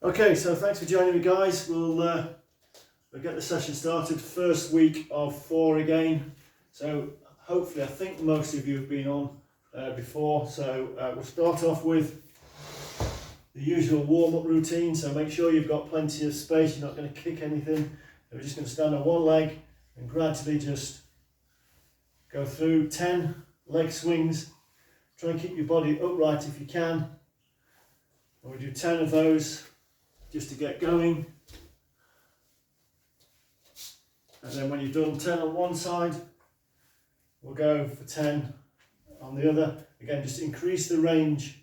Okay, so thanks for joining me, guys. We'll get the session started. First week of 4 again. So hopefully, I think most of you have been on before. So we'll start off with the usual warm-up routine. So make sure you've got plenty of space. You're not going to kick anything. We're just going to stand on one leg and gradually just go through 10 leg swings. Try and keep your body upright if you can. And we do 10 of those just to get going. And then when you've done 10 on one side, we'll go for 10 on the other. Again, just increase the range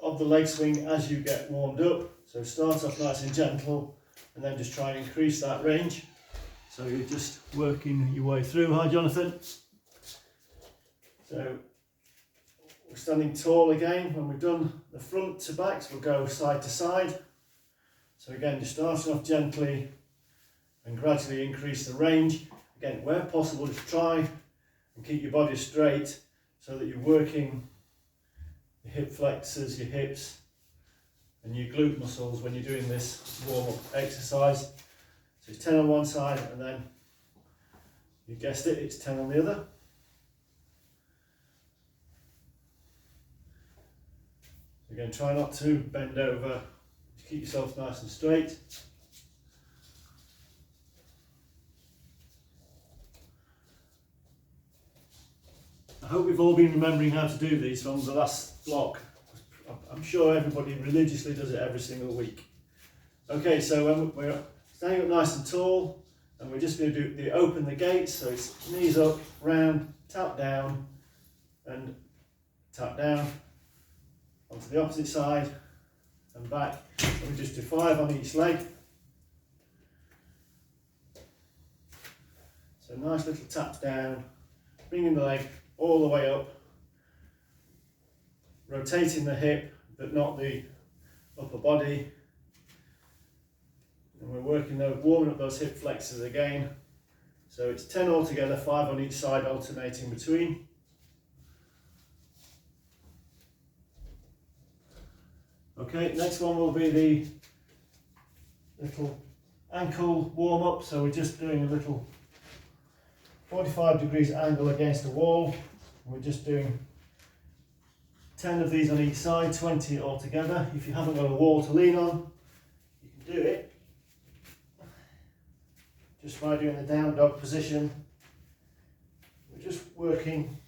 of the leg swing as you get warmed up. So start off nice and gentle and then just try and increase that range. So you're just working your way through. Hi, Jonathan. So we're standing tall again. When we've done the front to backs, we'll go side to side. So again, just starting off gently and gradually increase the range. Again, where possible, just try and keep your body straight so that you're working your hip flexors, your hips and your glute muscles when you're doing this warm-up exercise. So it's 10 on one side and then, you guessed it, it's 10 on the other. Again, try not to bend over. Keep yourself nice and straight. I hope we've all been remembering how to do these from the last block. I'm sure everybody religiously does it every single week. Okay, so when we're standing up nice and tall, and we're just going to do open the gates, so it's knees up, round, tap down, and tap down, onto the opposite side, and back. And we just do 5 on each leg. So nice little taps down, bringing the leg all the way up, rotating the hip but not the upper body. And we're working those, warming up those hip flexors again. So it's 10 altogether, 5 on each side, alternating between. Okay, next one will be the little ankle warm up. So we're just doing a little 45 degrees angle against the wall. We're just doing 10 of these on each side, 20 altogether. If you haven't got a wall to lean on, you can do it just by doing the down dog position. We're just working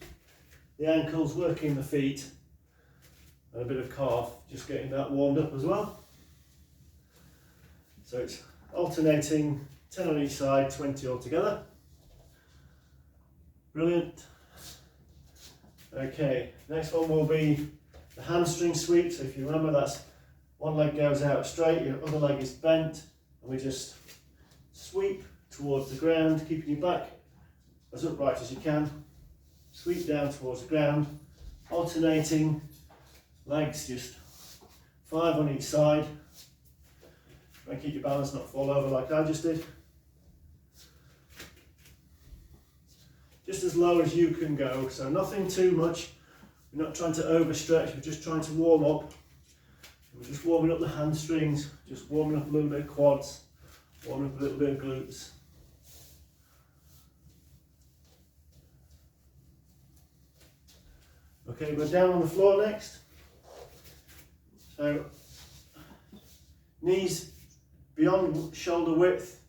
the ankles, working the feet, and a bit of calf, just getting that warmed up as well. So it's alternating 10 on each side, 20 altogether. Brilliant. Okay, next one will be the hamstring sweep. So if you remember, that's one leg goes out straight, your other leg is bent, and we just sweep towards the ground, keeping your back as upright as you can. Sweep down towards the ground, alternating legs, just 5 on each side. Try and keep your balance, not fall over like I just did. Just as low as you can go, so nothing too much. We're not trying to overstretch, we're just trying to warm up. We're just warming up the hamstrings, just warming up a little bit of quads, warming up a little bit of glutes. Okay, we're down on the floor next. So, knees beyond shoulder width,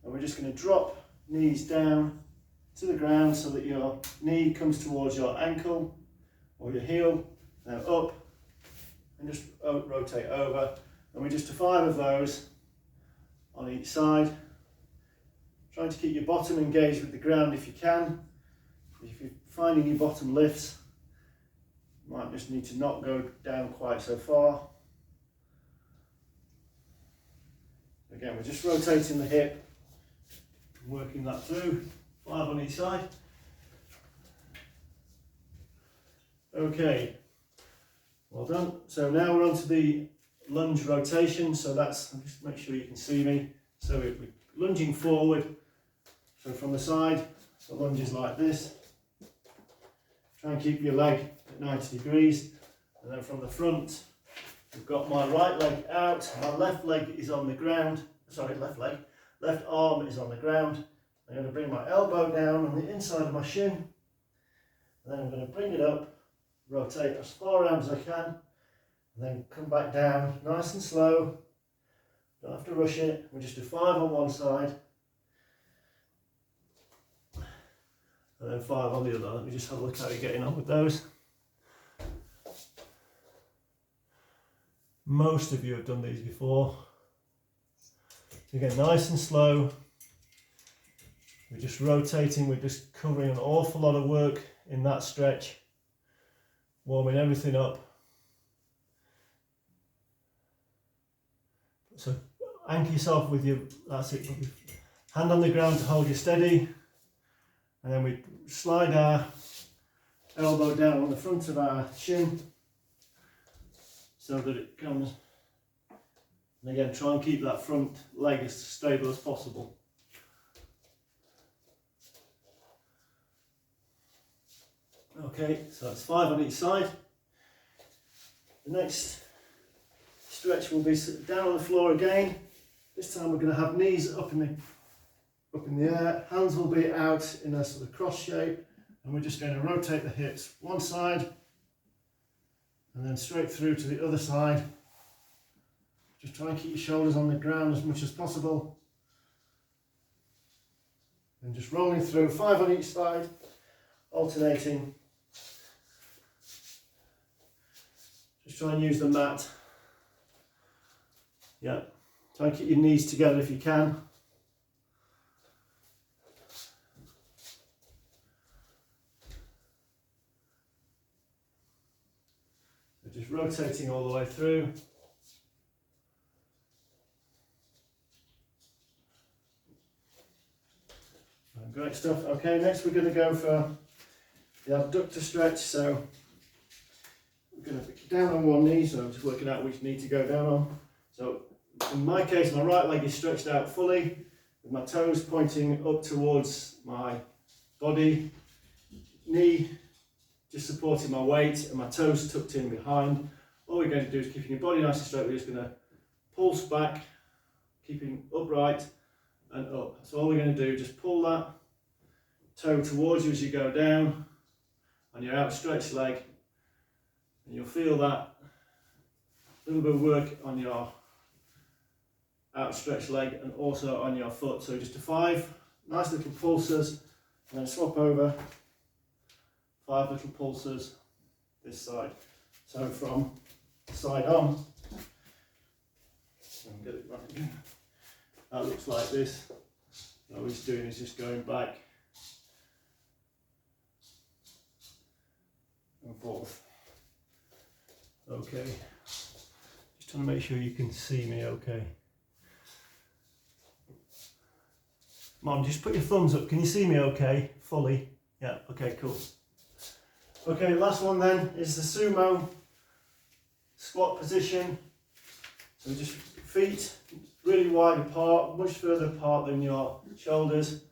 and we're just going to drop knees down to the ground so that your knee comes towards your ankle or your heel, now up, and just rotate over. And we just do 5 of those on each side. Trying to keep your bottom engaged with the ground if you can. If you're finding your bottom lifts, you might just need to not go down quite so far. Again, we're just rotating the hip, working that through. 5 on each side. Okay, well done. So now we're on to the lunge rotation. So that's, just make sure you can see me. So we're lunging forward. So from the side, the lunge is like this. Try and keep your leg at 90 degrees. And then from the front, I've got my right leg out, my left leg is on the ground, sorry, left arm is on the ground. I'm going to bring my elbow down on the inside of my shin, and then I'm going to bring it up, rotate as far around as I can, and then come back down nice and slow. Don't have to rush it. We'll just do 5 on one side, and then 5 on the other. Let me just have a look how you're getting on with those. Most of you have done these before. Again, nice and slow. We're just rotating, we're just covering an awful lot of work in that stretch, warming everything up. So anchor yourself with your, that's it, with your hand on the ground to hold you steady, and then we slide our elbow down on the front of our shin so that it comes, and again try and keep that front leg as stable as possible. Okay, so that's 5 on each side. The next stretch will be down on the floor again. This time we're going to have knees up in the air, hands will be out in a sort of cross shape, and we're just going to rotate the hips one side and then straight through to the other side. Just try and keep your shoulders on the ground as much as possible. And just rolling through, 5 on each side, alternating. Just try and use the mat. Yeah, try and keep your knees together if you can. So just rotating all the way through. Great stuff. Okay, next we're going to go for the abductor stretch. So we're going to get down on one knee, so I'm just working out which knee to go down on. So in my case, my right leg is stretched out fully, with my toes pointing up towards my body, knee just supporting my weight, and my toes tucked in behind. All we're going to do is keeping your body nice and straight. We're just going to pulse back, keeping upright and up. So all we're going to do is just pull that toe towards you as you go down on your outstretched leg, and you'll feel that little bit of work on your outstretched leg and also on your foot. So just do 5 nice little pulses, and then swap over, 5 little pulses this side. So from side on, and get it right again. That looks like this. All he's doing is just going back and forth. Okay, just trying to make sure you can see me okay. Mom, just put your thumbs up. Can you see me okay? Fully? Yeah, okay, cool. Okay, last one then is the sumo squat position. So just feet really wide apart, much further apart than your shoulders.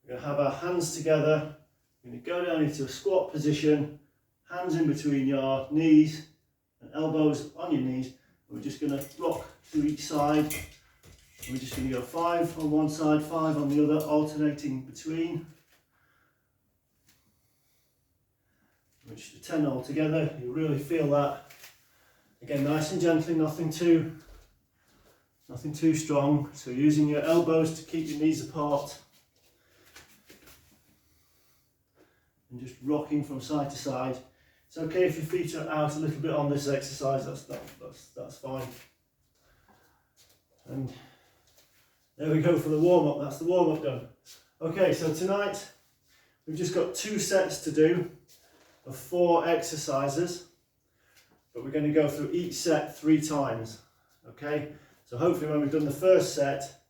We're going to have our hands together. We're going to go down into a squat position, hands in between your knees and elbows on your knees. And we're just going to rock to each side. And we're just going to go 5 on one side, 5 on the other, alternating between. Which is 10 all together. You really feel that. Again, nice and gently, nothing too strong. So using your elbows to keep your knees apart. And just rocking from side to side. It's okay if your feet are out a little bit on this exercise, that's fine. And there we go for the warm-up, that's the warm-up done. Okay, so tonight we've just got 2 sets to do of 4 exercises, but we're going to go through each set 3 times, okay? So hopefully when we've done the first set,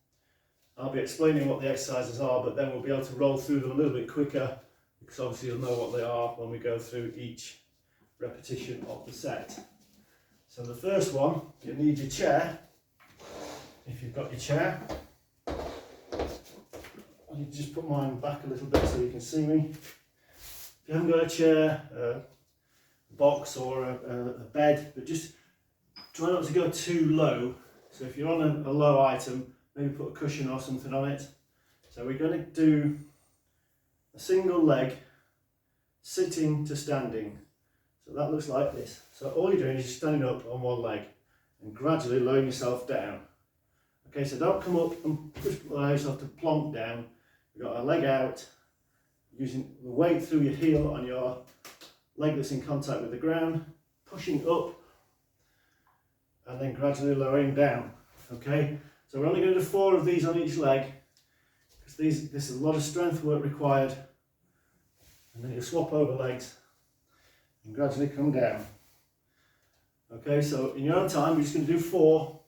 I'll be explaining what the exercises are, but then we'll be able to roll through them a little bit quicker, because obviously you'll know what they are when we go through each repetition of the set. So the first one, you need your chair. If you've got your chair, you just put mine back a little bit so you can see me. If you haven't got a chair, a box or a bed, but just try not to go too low. So if you're on a low item, maybe put a cushion or something on it. So we're going to do a single leg sitting to standing. So that looks like this. So all you're doing is standing up on one leg and gradually lowering yourself down. Okay, so don't come up and allow yourself to plonk down. You've got a leg out, using the weight through your heel on your leg that's in contact with the ground, pushing up and then gradually lowering down. Okay, so we're only going to do 4 of these on each leg because this is a lot of strength work required. And then you swap over legs and gradually come down. Okay, so in your own time, we're just going to do 4.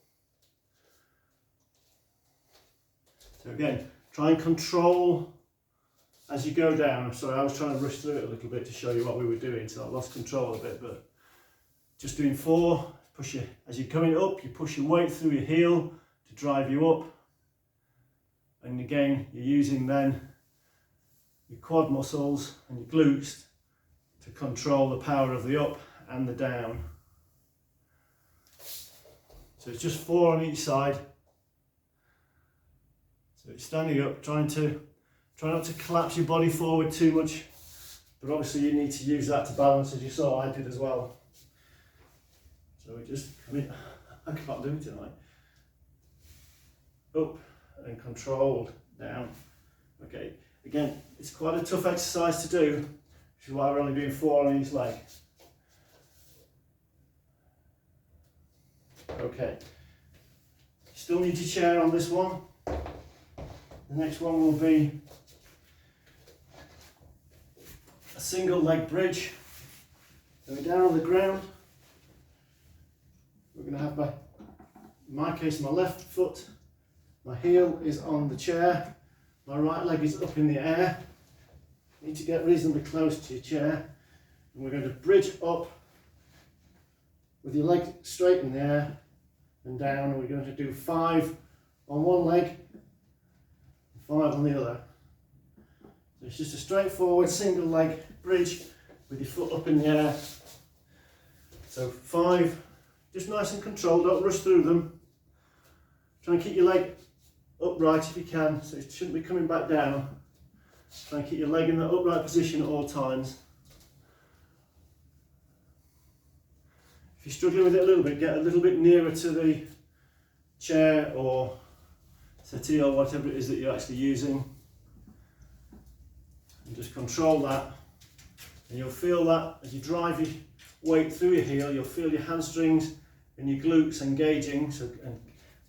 So again, try and control as you go down. Sorry, I was trying to rush through it a little bit to show you what we were doing, so I lost control a bit, but just doing 4, push your, as you're coming up, you push your weight through your heel to drive you up. And again, you're using then your quad muscles and your glutes to control the power of the up and the down. So it's just 4 on each side. So it's standing up, try not to collapse your body forward too much, but obviously you need to use that to balance, as you saw I did as well. So we just come in, I can't do it tonight. Up and controlled down. Okay, again, it's quite a tough exercise to do, which is why we're only doing 4 on each leg. Okay, still need your chair on this one. The next one will be a single leg bridge. So we're down on the ground. We're going to have in my case, my left foot, my heel is on the chair, my right leg is up in the air. You need to get reasonably close to your chair. And we're going to bridge up with your leg straight in the air and down. And we're going to do 5 on one leg, 5 on the other. So it's just a straightforward single leg bridge with your foot up in the air. So 5, just nice and controlled, don't rush through them. Try and keep your leg upright if you can, so it shouldn't be coming back down. Try and keep your leg in the upright position at all times. If you're struggling with it a little bit, get a little bit nearer to the chair or settee or whatever it is that you're actually using. And just control that. And you'll feel that as you drive your weight through your heel, you'll feel your hamstrings and your glutes engaging.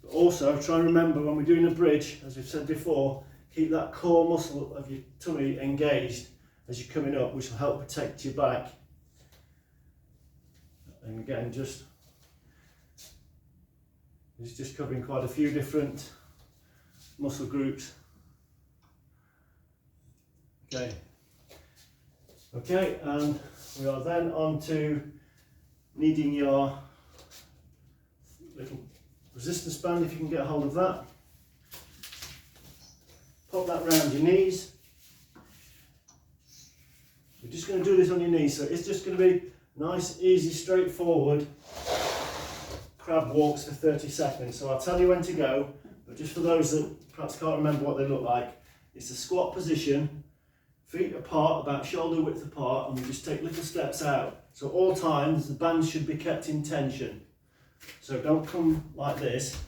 But also try and remember when we're doing a bridge, as we've said before, keep that core muscle of your tummy engaged as you're coming up, which will help protect your back. And again, it's just covering quite a few different muscle groups. Okay, and we are then on to needing your little resistance band, if you can get a hold of that. Pop that round your knees. We're just going to do this on your knees, so it's just going to be nice, easy, straightforward crab walks for 30 seconds. So I'll tell you when to go, but just for those that perhaps can't remember what they look like, it's a squat position, feet apart, about shoulder width apart, and we just take little steps out. So at all times the band should be kept in tension. So don't come like this,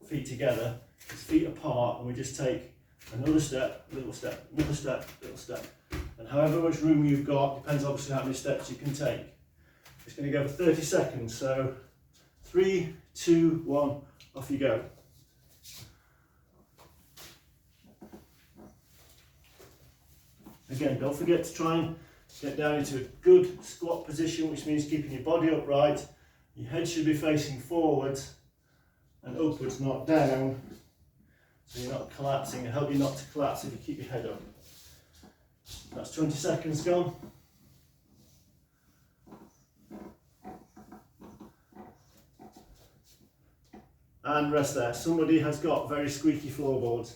feet together, it's feet apart, and we just take another step, little step, another step, little step. And however much room you've got, depends obviously how many steps you can take. It's going to go for 30 seconds, so 3, 2, 1, off you go. Again, don't forget to try and get down into a good squat position, which means keeping your body upright. Your head should be facing forwards and upwards, not down, so you're not collapsing. It'll help you not to collapse if you keep your head up. That's 20 seconds gone. And rest there. Somebody has got very squeaky floorboards.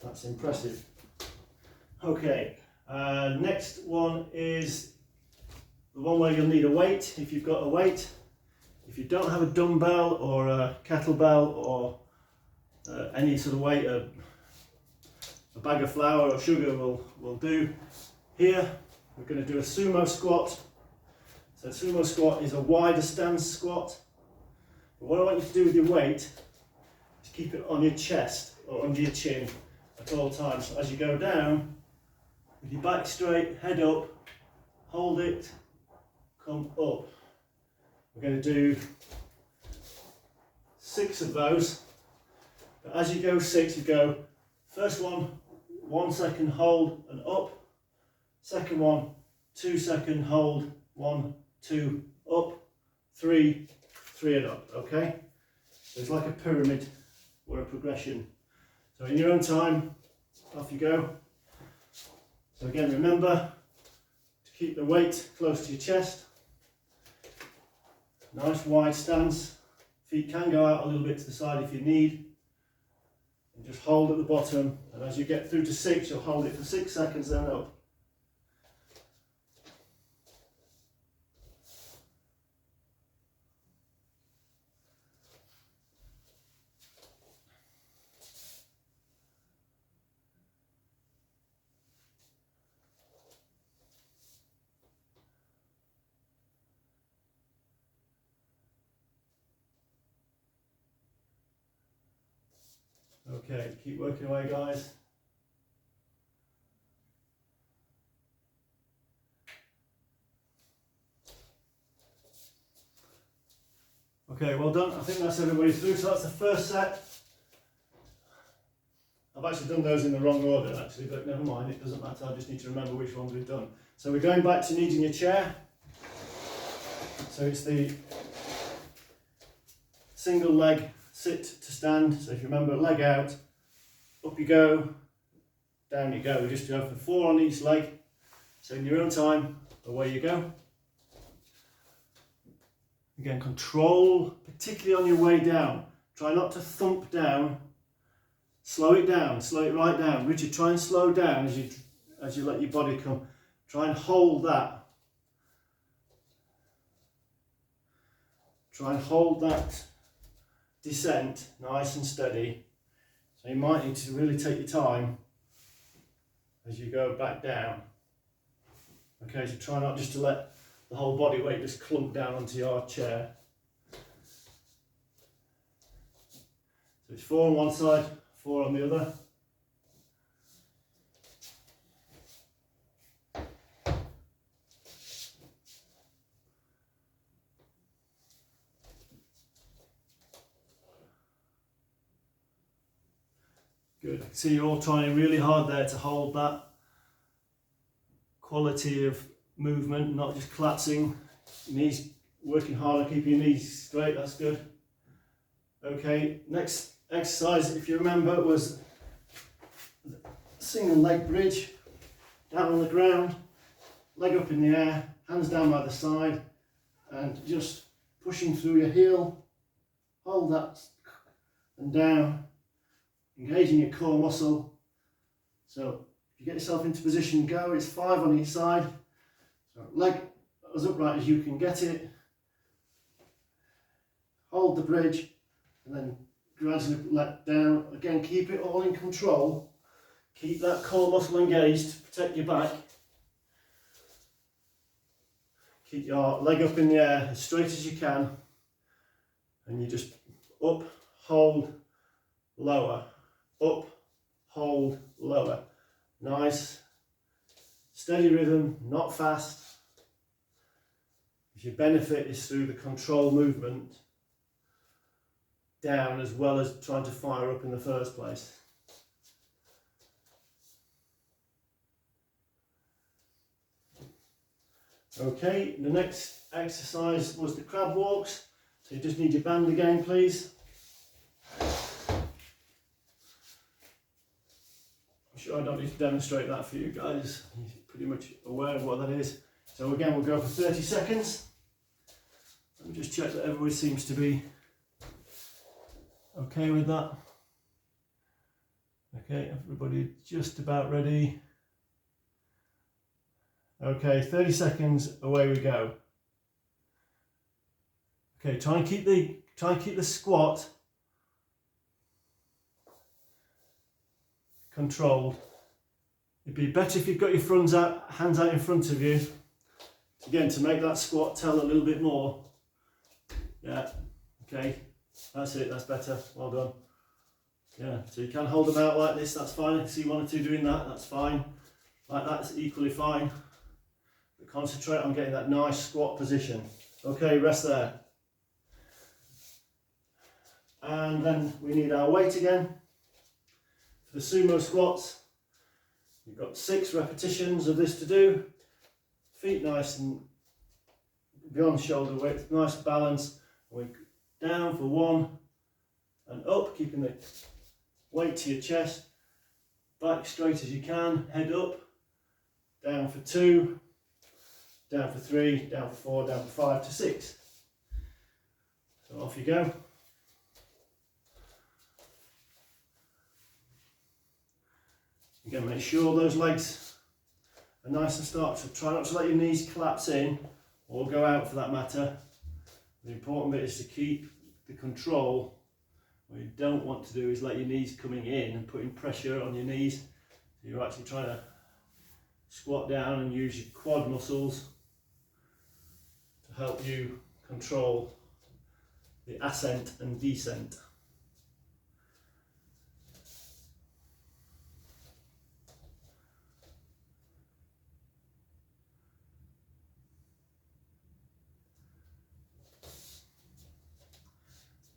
That's impressive. Okay, next one is the one where you'll need a weight. If you've got a weight, If you don't have a dumbbell or a kettlebell or any sort of weight, a bag of flour or sugar will do. Here we're going to do a sumo squat. So sumo squat is a wider stance squat. But what I want you to do with your weight is keep it on your chest or under your chin at all times. So as you go down, with your back straight, head up, hold it, come up. We're going to do 6 of those. But as you go 6, you go first one, 1 second, hold and up. Second one, 2 second, hold, 1, 2, up, 3, 3 and up, okay? So it's like a pyramid or a progression. So in your own time, off you go. So again, remember to keep the weight close to your chest. Nice wide stance. Feet can go out a little bit to the side if you need. And just hold at the bottom. And as you get through to 6, you'll hold it for 6 seconds, then up. Okay, keep working away, guys. Okay, well done. I think that's everybody through. So that's the first set. I've actually done those in the wrong order, actually, but never mind. It doesn't matter. I just need to remember which ones we've done. So we're going back to kneading your chair. So it's the single leg sit to stand. So if you remember, leg out, up you go, down you go. We just go for 4 on each leg. So in your own time, away you go. Again, control, particularly on your way down. Try not to thump down. Slow it down, slow it right down. Richard, try and slow down as you let your body come. Try and hold that. Try and hold that descent nice and steady. So you might need to really take your time as you go back down. Okay, so try not just to let the whole body weight just clump down onto your chair. So it's 4 on one side, 4 on the other. Good. I can see you're all trying really hard there to hold that quality of movement, not just collapsing. Your knees, working hard on keeping your knees straight, that's good. Okay, next exercise, if you remember, was single leg bridge, down on the ground, leg up in the air, hands down by the side, and just pushing through your heel, hold that and down, engaging your core muscle. So if you get yourself into position, go, it's 5 on each side. So leg as upright as you can get it, hold the bridge, and then gradually let down. Again, keep it all in control. Keep that core muscle engaged to protect your back. Keep your leg up in the air as straight as you can. And you just up, hold, lower. Up, hold, lower. Nice, steady rhythm, not fast. Your benefit is through the control movement down as well as trying to fire up in the first place. Okay, the next exercise was the crab walks. So you just need your band again, please. I'm sure I don't need to demonstrate that for you guys. You're pretty much aware of what that is. So again, we'll go for 30 seconds. Let me just check that everybody seems to be okay with that. Okay, everybody just about ready. Okay, 30 seconds, away we go. Okay, try and keep the squat controlled. It'd be better if you've got your hands out in front of you. Again, to make that squat tell a little bit more. Yeah, okay, that's it, that's better, well done. Yeah, so you can hold them out like this, that's fine. I can see one or two doing that, that's fine. Like that's equally fine. But concentrate on getting that nice squat position. Okay, rest there. And then we need our weight again. For the sumo squats, you've got 6 repetitions of this to do. Feet nice and beyond shoulder width, nice balance. We're down for 1 and up, keeping the weight to your chest. Back straight as you can, head up. Down for 2, down for 3, down for 4, down for 5 to 6. So off you go. Again, make sure those legs are nice and stark, so try not to let your knees collapse in or go out for that matter. The important bit is to keep the control. What you don't want to do is let your knees coming in and putting pressure on your knees. So you're actually trying to squat down and use your quad muscles to help you control the ascent and descent.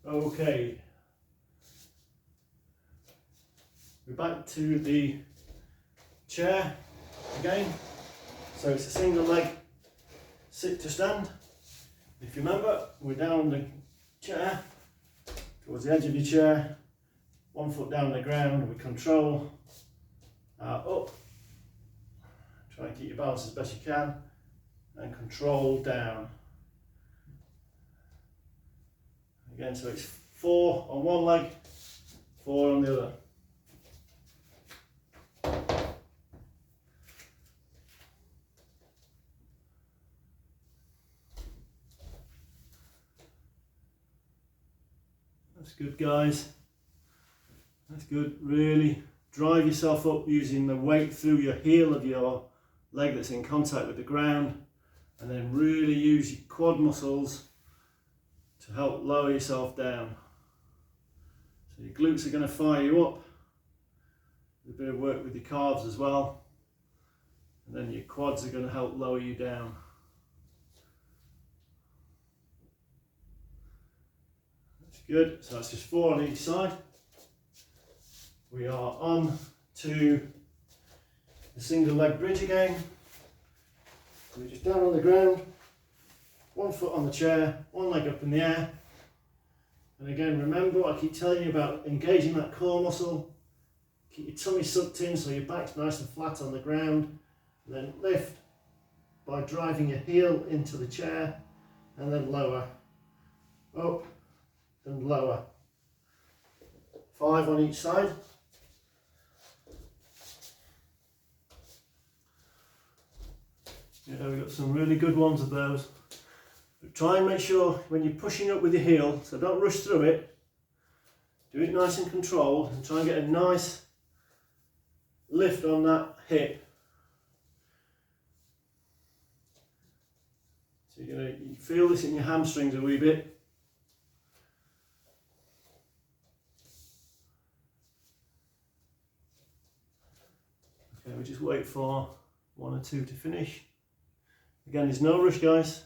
Okay, we're back to the chair again. So it's a single leg sit to stand. If you remember, we're down on the chair, towards the edge of your chair, 1 foot down on the ground. We control up, try and keep your balance as best you can, and control down. Again, so it's 4 on one leg, 4 on the other. That's good, guys. That's good. Really drive yourself up using the weight through your heel of your leg that's in contact with the ground, and then really use your quad muscles to help lower yourself down. So your glutes are going to fire you up. A bit of work with your calves as well. And then your quads are going to help lower you down. That's good. So that's just 4 on each side. We are on to the single leg bridge again. So we're just down on the ground. 1 foot on the chair, 1 leg up in the air. And again, remember what I keep telling you about engaging that core muscle. Keep your tummy sucked in so your back's nice and flat on the ground. And then lift by driving your heel into the chair, and then lower. Up and lower. 5 on each side. Yeah, we've got some really good ones of those. But try and make sure when you're pushing up with your heel, so don't rush through it, do it nice and controlled, and try and get a nice lift on that hip. So you feel this in your hamstrings a wee bit. Okay, we just wait for 1 or 2 to finish. Again, there's no rush, guys.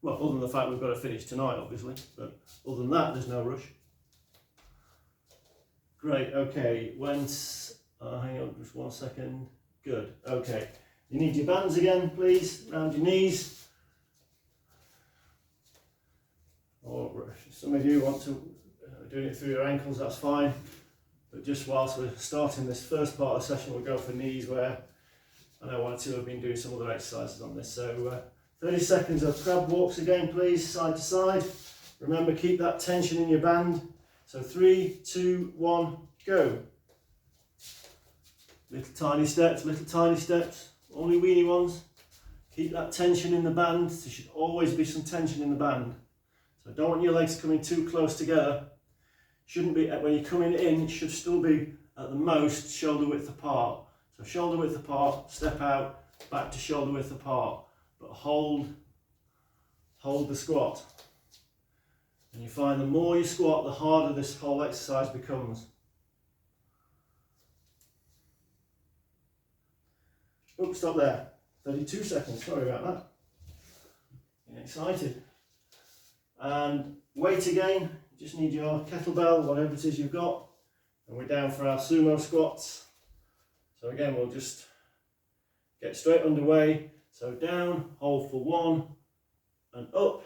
Well, other than the fact we've got to finish tonight, obviously, but other than that, there's no rush. Great, okay, hang on just 1 second. Good, okay. You need your bands again, please, around your knees. Or if some of you want to doing it through your ankles, that's fine. But just whilst we're starting this first part of the session, we'll go for knees, where I know 1 or 2 have been doing some other exercises on this. So 30 seconds of crab walks again, please, side to side. Remember, keep that tension in your band. So 3, 2, 1, go. Little tiny steps, only weeny ones. Keep that tension in the band. There should always be some tension in the band. So I don't want your legs coming too close together. Shouldn't be, when you're coming in, it should still be at the most shoulder width apart. So shoulder width apart, step out, back to shoulder width apart, but hold the squat. And you find the more you squat, the harder this whole exercise becomes. Oops, stop there. 32 seconds, sorry about that. Getting excited. And weight again, you just need your kettlebell, whatever it is you've got. And we're down for our sumo squats. So again, we'll just get straight underway. So down, hold for 1, and up.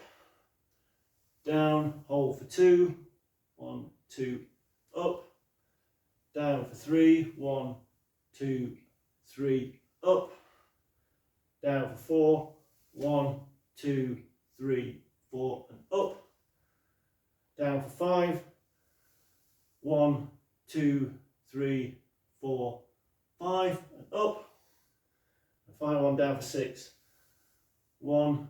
Down, hold for 2, 1, 2, up. Down for 3, 1, 2, 3, up. Down for 4, 1, 2, 3, 4, and up. Down for 5, 1, 2, 3, 4, 5, and up. And final one down for 6, 1,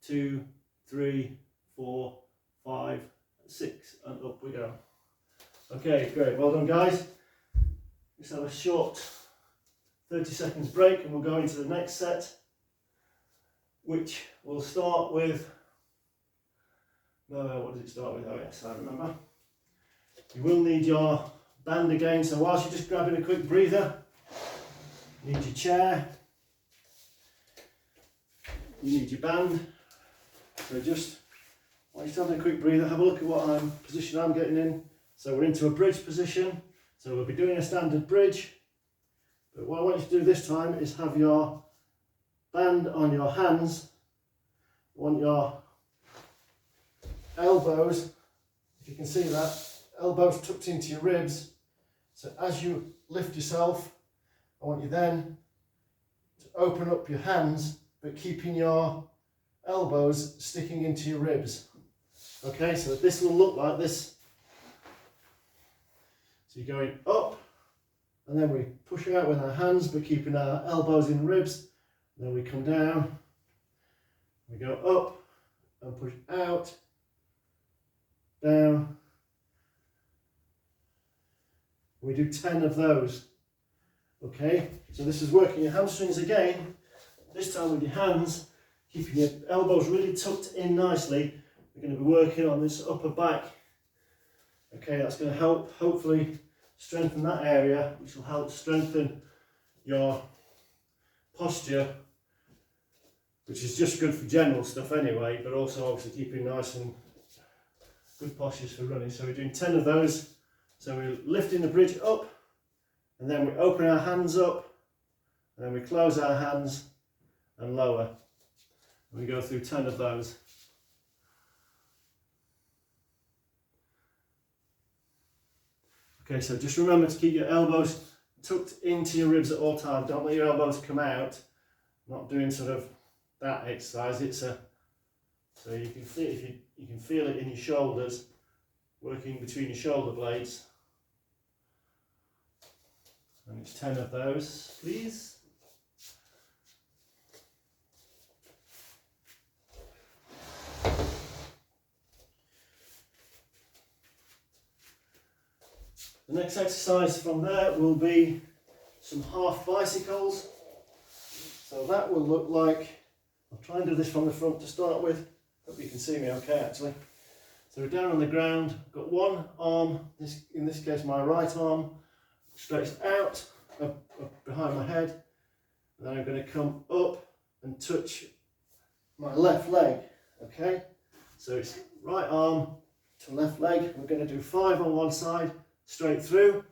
2, 3, 4, 5, 6, and up we go. Okay, great, well done guys. Let's have a short 30 seconds break and we'll go into the next set, which will start with, what does it start with? Oh yes, I remember. You will need your band again, so whilst you're just grabbing a quick breather, you need your chair, you need your band. So just, while you're having a quick breather, have a look at what position I'm getting in. So we're into a bridge position, so we'll be doing a standard bridge. But what I want you to do this time is have your band on your hands. I want your elbows, if you can see that, elbows tucked into your ribs. So as you lift yourself, I want you then to open up your hands, but keeping your elbows sticking into your ribs. Okay, so this will look like this. So you're going up, and then we push out with our hands, but keeping our elbows in ribs. Then we come down, we go up, and push out, down. We do 10 of those. Okay, so this is working your hamstrings again, this time with your hands, keeping your elbows really tucked in nicely. We're going to be working on this upper back. Okay, that's going to help hopefully strengthen that area, which will help strengthen your posture, which is just good for general stuff anyway, but also obviously keeping nice and good postures for running. So we're doing 10 of those. So we're lifting the bridge up, and then we open our hands up, and then we close our hands and lower. And we go through 10 of those. Okay, so just remember to keep your elbows tucked into your ribs at all times. Don't let your elbows come out. I'm not doing sort of that exercise. It's a, so you can feel, if you can feel it in your shoulders, working between your shoulder blades. And it's 10 of those, please. The next exercise from there will be some half bicycles. So that will look like, I'll try and do this from the front to start with. Hope you can see me okay actually. So we're down on the ground, got one arm, in this case my right arm, stretched out up behind my head. And then I'm going to come up and touch my left leg, okay? So it's right arm to left leg. We're going to do 5 on one side, straight through,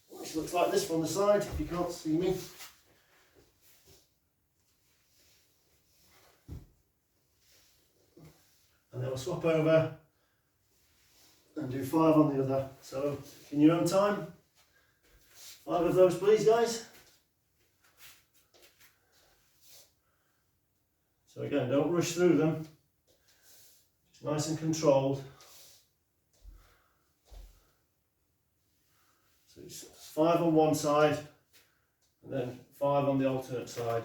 which looks like this from the side if you can't see me. And then we'll swap over and do 5 on the other. So in your own time, 5 of those please guys. So again, don't rush through them, just nice and controlled. So it's 5 on one side and then 5 on the alternate side.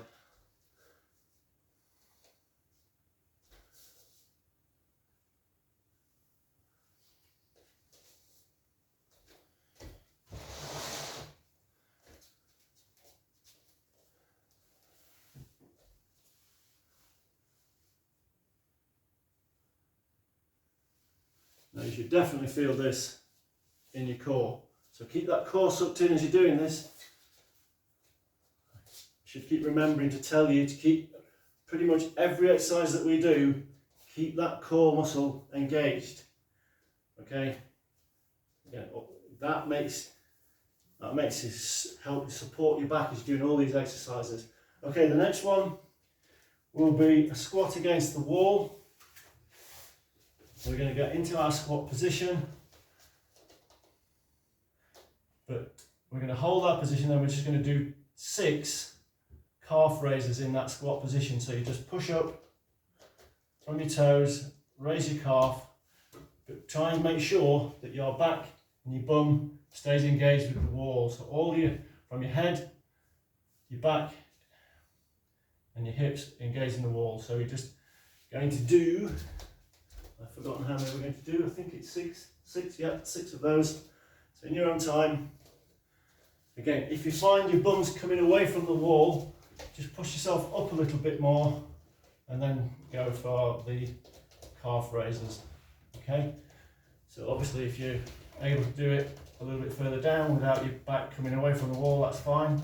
Now you should definitely feel this in your core. So keep that core sucked in as you're doing this. I should keep remembering to tell you to keep pretty much every exercise that we do, keep that core muscle engaged. Okay? Yeah, that makes it help support your back as you're doing all these exercises. Okay, the next one will be a squat against the wall. We're going to get into our squat position, but we're going to hold that position, then we're just going to do 6 calf raises in that squat position. So you just push up from your toes, raise your calf, but try and make sure that your back and your bum stays engaged with the wall. So all from your head, your back and your hips engaged in the wall. So you're just going to do, I've forgotten how many we're going to do, I think it's 6, yeah, 6 of those. So in your own time. Again, if you find your bum's coming away from the wall, just push yourself up a little bit more and then go for the calf raises. Okay, so obviously if you're able to do it a little bit further down without your back coming away from the wall, that's fine.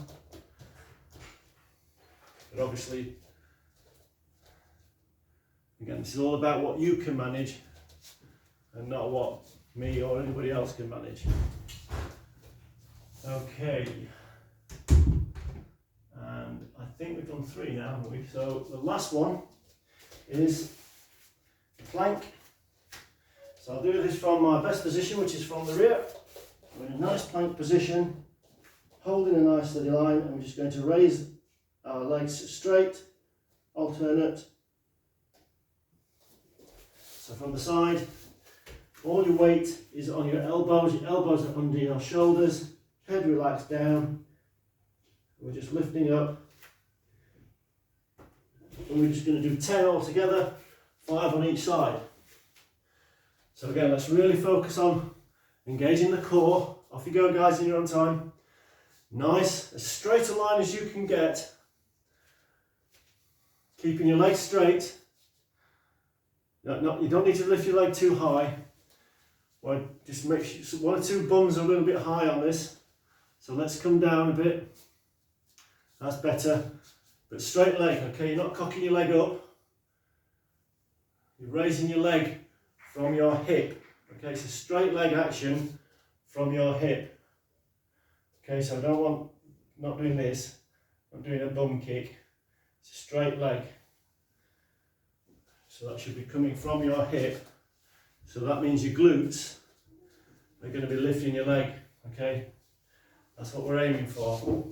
But obviously, again, this is all about what you can manage and not what me or anybody else can manage. Okay, and I think we've done 3 now, haven't we? So the last one is the plank. So I'll do this from my best position, which is from the rear. We're in a nice plank position, holding a nice steady line, and we're just going to raise our legs straight, alternate. So from the side, all your weight is on your elbows are under your shoulders, head relaxed down. We're just lifting up, and we're just going to do 10 altogether, 5 on each side. So again, let's really focus on engaging the core. Off you go, guys, in your own time. Nice, as straight a line as you can get. Keeping your legs straight. You don't need to lift your leg too high. Well, just make sure 1 or 2 bums are a little bit high on this. So let's come down a bit. That's better. But straight leg, okay? You're not cocking your leg up. You're raising your leg from your hip. Okay, so straight leg action from your hip. Okay, so I don't want, not doing this. I'm doing a bum kick. It's a straight leg. So that should be coming from your hip. So that means your glutes are going to be lifting your leg. Okay, that's what we're aiming for.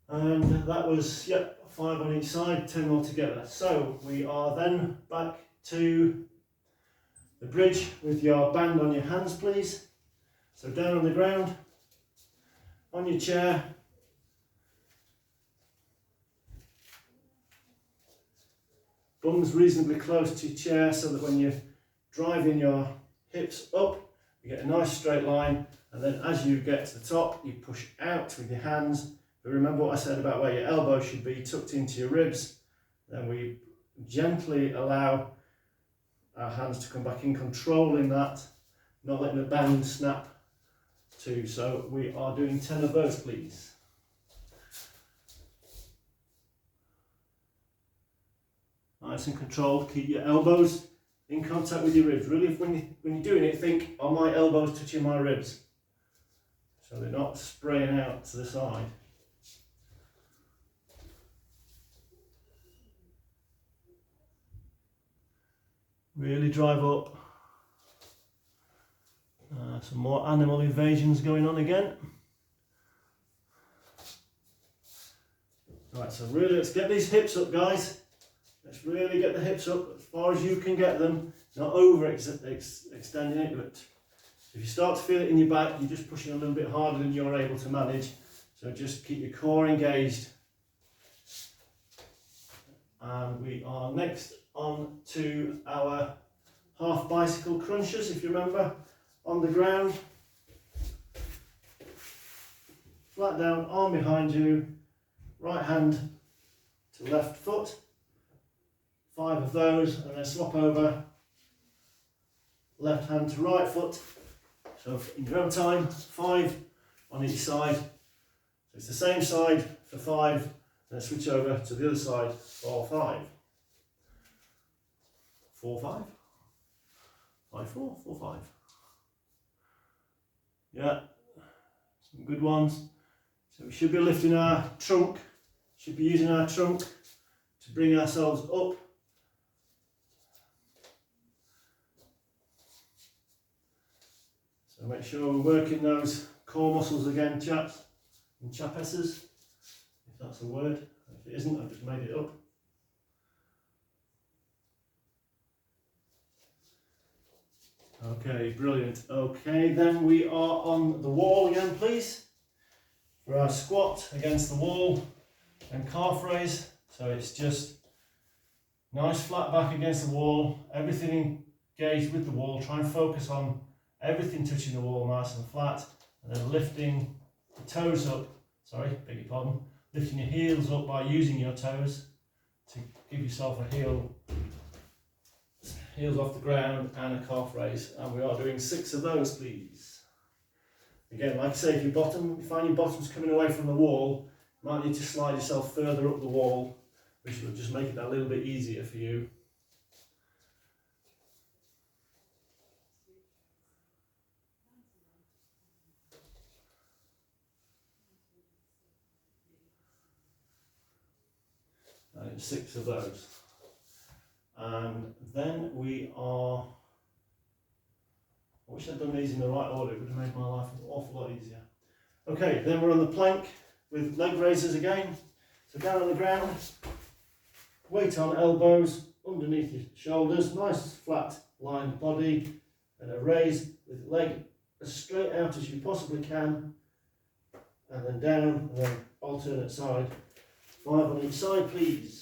And that was, 5 on each side, 10 all together. So we are then back to the bridge with your band on your hands, please. So down on the ground, on your chair. Bums reasonably close to your chair so that when you're driving your hips up, you get a nice straight line, and then as you get to the top, you push out with your hands. But remember what I said about where your elbow should be tucked into your ribs. Then we gently allow our hands to come back in, controlling that, not letting the band snap too. So we are doing 10 of those, please. Nice and controlled. Keep your elbows in contact with your ribs. Really, when you're doing it, think, are my elbows touching my ribs? So they're not spraying out to the side. Really drive up. Some more animal invasions going on again. Right, so really let's get these hips up, guys. Let's really get the hips up as far as you can get them. Not over extending it, but if you start to feel it in your back, you're just pushing a little bit harder than you're able to manage. So just keep your core engaged. And we are next on to our half bicycle crunches, if you remember, on the ground. Flat down, arm behind you, right hand to left foot. 5 of those, and then swap over. left hand to right foot. So in your own time, 5 on each side. So it's the same side for 5, then switch over to the other side for 5. 4, 5. 5, 4, 4, 5. Yeah, some good ones. So we should be lifting our trunk, should be using our trunk to bring ourselves up. So make sure we're working those core muscles again, chaps and chapesses, if that's a word. If it isn't, I've just made it up. Okay, brilliant. Okay, then we are on the wall again, please. For our squat against the wall and calf raise. So it's just nice flat back against the wall, everything engaged with the wall. Try and focus on everything touching the wall nice and flat, and then lifting the toes up, beg your pardon, lifting your heels up by using your toes to give yourself a heels off the ground and a calf raise. And we are doing 6 of those, please. Again, like I say, if you find your bottom's coming away from the wall, you might need to slide yourself further up the wall, which will just make it a little bit easier for you. And 6 of those. And then we are, I wish I'd done these in the right order, it would have made my life an awful lot easier. Okay, then we're on the plank with leg raises again. So down on the ground, weight on elbows, underneath your shoulders, nice flat lined body, and a raise with leg as straight out as you possibly can, and then down, and then alternate side. 5 on each side, please.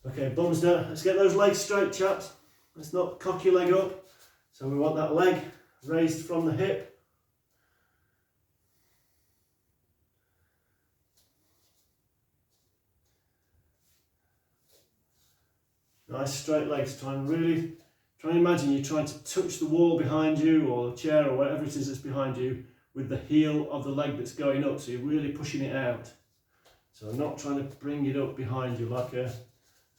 Okay, bums down. Let's get those legs straight, chaps. Let's not cock your leg up. So we want that leg raised from the hip. Nice straight legs. Try and imagine you're trying to touch the wall behind you, or the chair, or whatever it is that's behind you, with the heel of the leg that's going up. So you're really pushing it out. So I'm not trying to bring it up behind you like a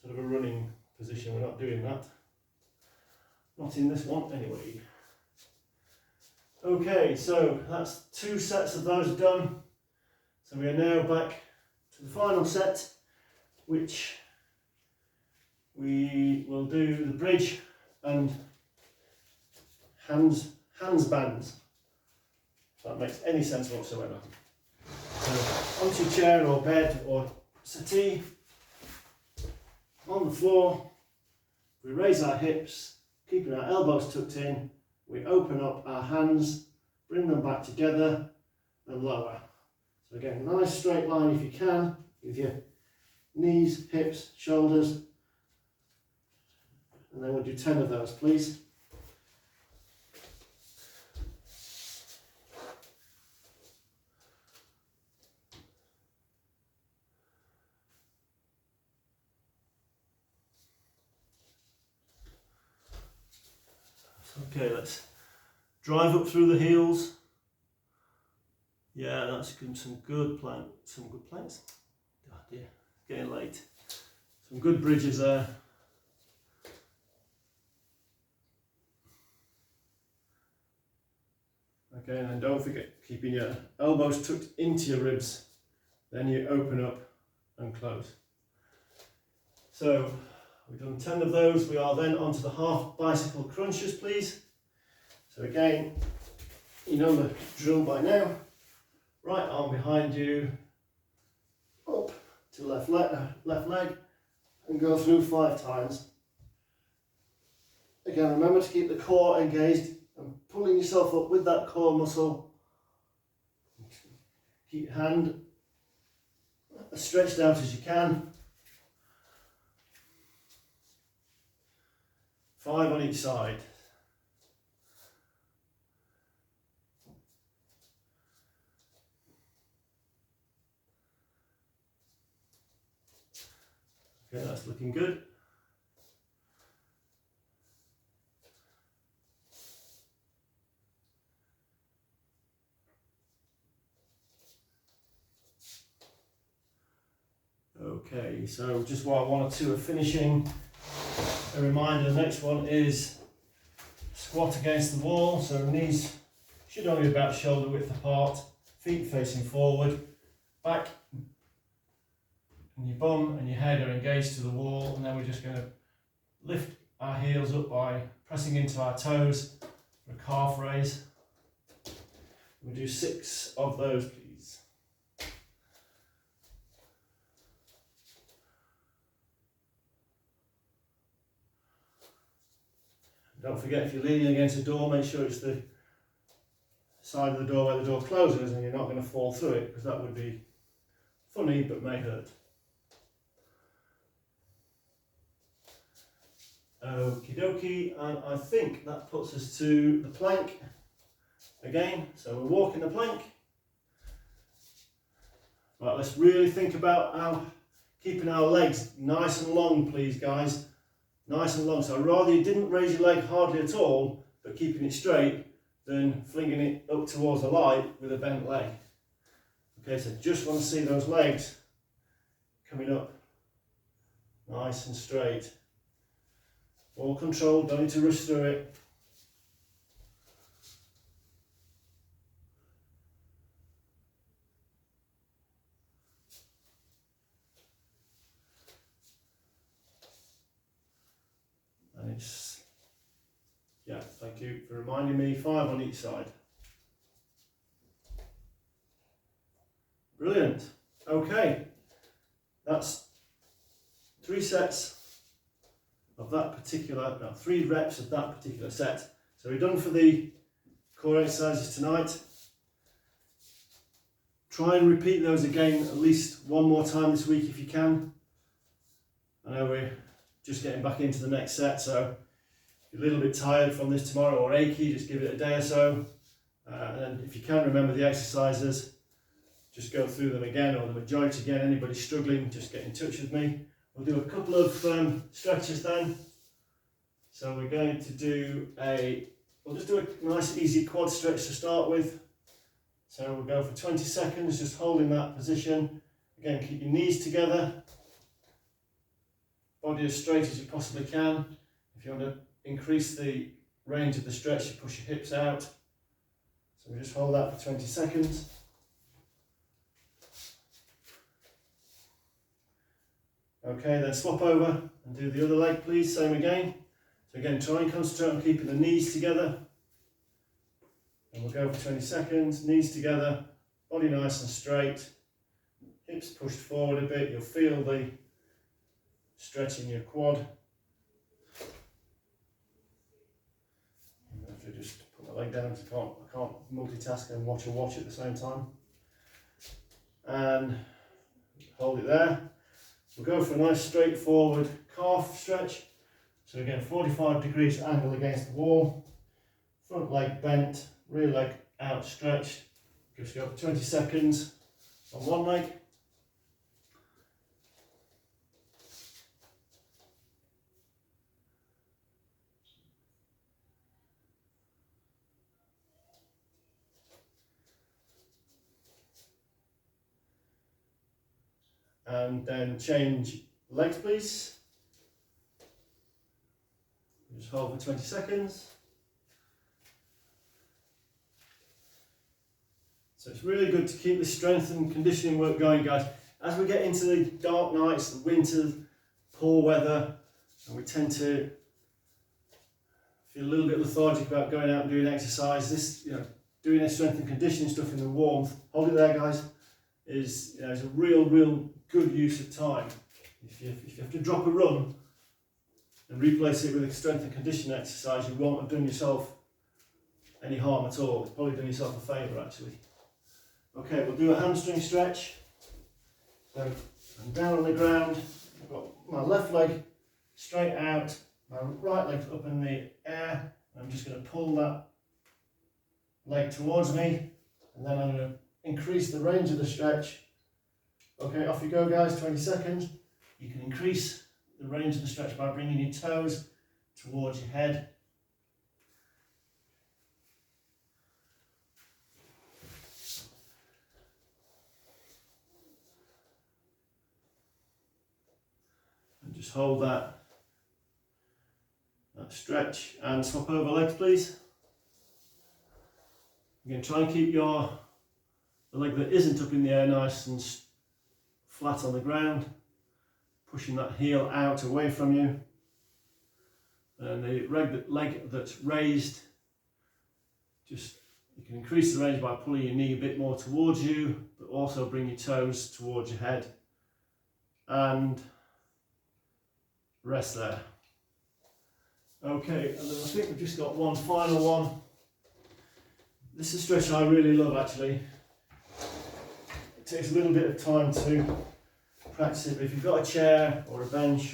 sort of a running position. We're not doing that. Not in this one anyway. Okay, so that's 2 sets of those done. So we are now back to the final set, which we will do the bridge and hands bands, if that makes any sense whatsoever. So onto your chair or bed or settee, on the floor, we raise our hips, keeping our elbows tucked in, we open up our hands, bring them back together and lower. So again, nice straight line if you can, with your knees, hips, shoulders, and then we'll do 10 of those, please. Okay, let's drive up through the heels. Yeah, that's some good planks. Oh dear, it's getting late. Some good bridges there. Okay, and then don't forget keeping your elbows tucked into your ribs. Then you open up and close. So we've done 10 of those. We are then onto the half bicycle crunches, please. So again, you know the drill by now. Right arm behind you, up to left leg, and go through 5 times. Again, remember to keep the core engaged and pulling yourself up with that core muscle. Keep your hand as stretched out as you can. 5 on each side. Okay, that's looking good. Okay, so just while one or two are finishing, a reminder, the next one is squat against the wall. So knees should only be about shoulder width apart, feet facing forward, back and your bum and your head are engaged to the wall, and then we're just going to lift our heels up by pressing into our toes for a calf raise. We'll do 6 of those, please. Don't forget, if you're leaning against a door, make sure it's the side of the door where the door closes and you're not going to fall through it, because that would be funny but may hurt. Okie dokie, and I think that puts us to the plank again. So we're walking the plank. Right, let's really think about keeping our legs nice and long, please guys. Nice and long. So I'd rather you didn't raise your leg hardly at all, but keeping it straight, than flinging it up towards the light with a bent leg. Okay, so just want to see those legs coming up nice and straight. All controlled, don't need to rush through it. And it's, yeah, thank you for reminding me, 5 on each side. Brilliant. Okay, that's 3 sets of that particular, no, 3 reps of that particular set. So we're done for the core exercises tonight. Try and repeat those again at least one more time this week if you can. I know we're just getting back into the next set, so if you're a little bit tired from this tomorrow or achy, just give it a day or so. And then if you can remember the exercises, just go through them again, or the majority again. Anybody struggling, just get in touch with me. We'll do a couple of stretches then. So we're going to do we'll just do a nice easy quad stretch to start with. So we'll go for 20 seconds, just holding that position. Again, keep your knees together. Body as straight as you possibly can. If you want to increase the range of the stretch, you push your hips out. So we just hold that for 20 seconds. Okay, then swap over and do the other leg, please. Same again. So again, try and concentrate on keeping the knees together. And we'll go for 20 seconds. Knees together, body nice and straight. Hips pushed forward a bit. You'll feel the stretch in your quad. I have to just put my leg down because I can't multitask and watch a watch at the same time. And hold it there. We'll go for a nice straightforward calf stretch. So again, 45 degrees angle against the wall. Front leg bent, rear leg outstretched. Just go for 20 seconds on one leg. And then change legs, please. Just hold for 20 seconds. So it's really good to keep the strength and conditioning work going, guys. As we get into the dark nights, the winter, poor weather, and we tend to feel a little bit lethargic about going out and doing exercise, this, doing a strength and conditioning stuff in the warmth, hold it there, guys, is a real good use of time. If you have to drop a run and replace it with a strength and conditioning exercise, you won't have done yourself any harm at all. You've probably done yourself a favour, actually. Okay, we'll do a hamstring stretch. So I'm down on the ground. I've got my left leg straight out, my right leg up in the air. I'm just going to pull that leg towards me, and then I'm going to increase the range of the stretch. Okay, off you go, guys, 20 seconds. You can increase the range of the stretch by bringing your toes towards your head. just hold that stretch and swap over legs, please. Again, try and keep the leg that isn't up in the air nice and flat on the ground, pushing that heel out away from you. And the leg that's raised, just you can increase the range by pulling your knee a bit more towards you, but also bring your toes towards your head and rest there. Okay, and then I think we've just got one final one. This is a stretch I really love actually. It takes a little bit of time to practice it, but if you've got a chair or a bench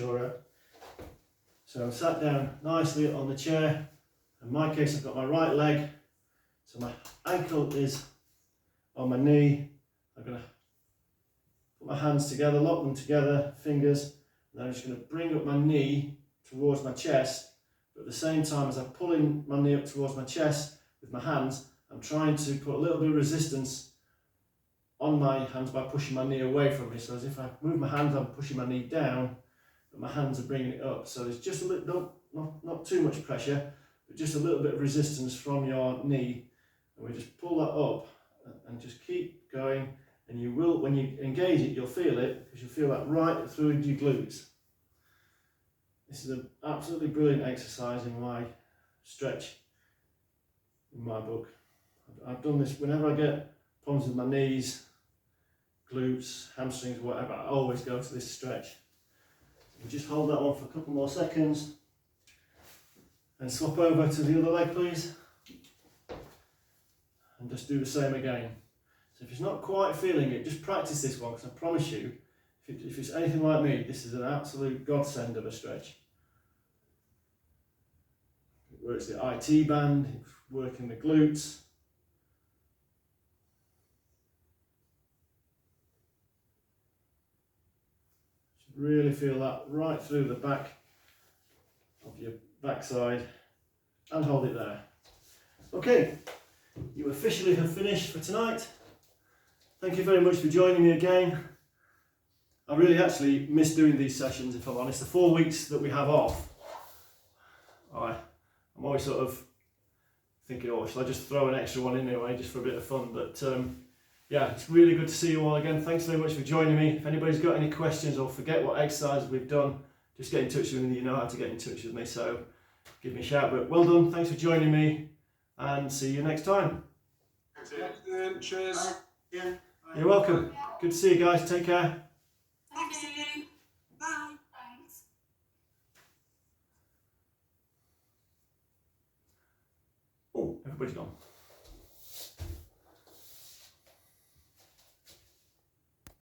so I'm sat down nicely on the chair. In my case, I've got my right leg, so my ankle is on my knee. I'm going to put my hands together, lock them together, fingers, and I'm just going to bring up my knee towards my chest, but at the same time as I'm pulling my knee up towards my chest with my hands, I'm trying to put a little bit of resistance on my hands by pushing my knee away from me. So as if I move my hands, I'm pushing my knee down, but my hands are bringing it up. So there's just a little, not too much pressure, but just a little bit of resistance from your knee. And we just pull that up and just keep going. And you will, when you engage it, you'll feel it, because you'll feel that right through into your glutes. This is an absolutely brilliant exercise in my stretch, in my book. I've done this whenever I get problems with my knees, glutes, hamstrings, whatever, I always go to this stretch. And just hold that one for a couple more seconds and swap over to the other leg, please. And just do the same again. So if you're not quite feeling it, just practice this one, because I promise you, if it's anything like me, this is an absolute godsend of a stretch. It works the IT band, it's working the glutes. Really feel that right through the back of your backside and hold it there. Okay, you officially have finished for tonight. Thank you very much for joining me again. I really actually miss doing these sessions, if I'm honest. The 4 weeks that we have off, I'm always sort of thinking, oh, shall I just throw an extra one in anyway, just for a bit of fun? But yeah, it's really good to see you all again. Thanks very much for joining me. If anybody's got any questions or forget what exercises we've done, just get in touch with me. You know how to get in touch with me, so give me a shout. But well done, thanks for joining me, and see you next time. Cheers. Yeah. You're welcome. Good to see you guys. Take care. Thank you. Bye. Thanks. Oh, everybody's gone.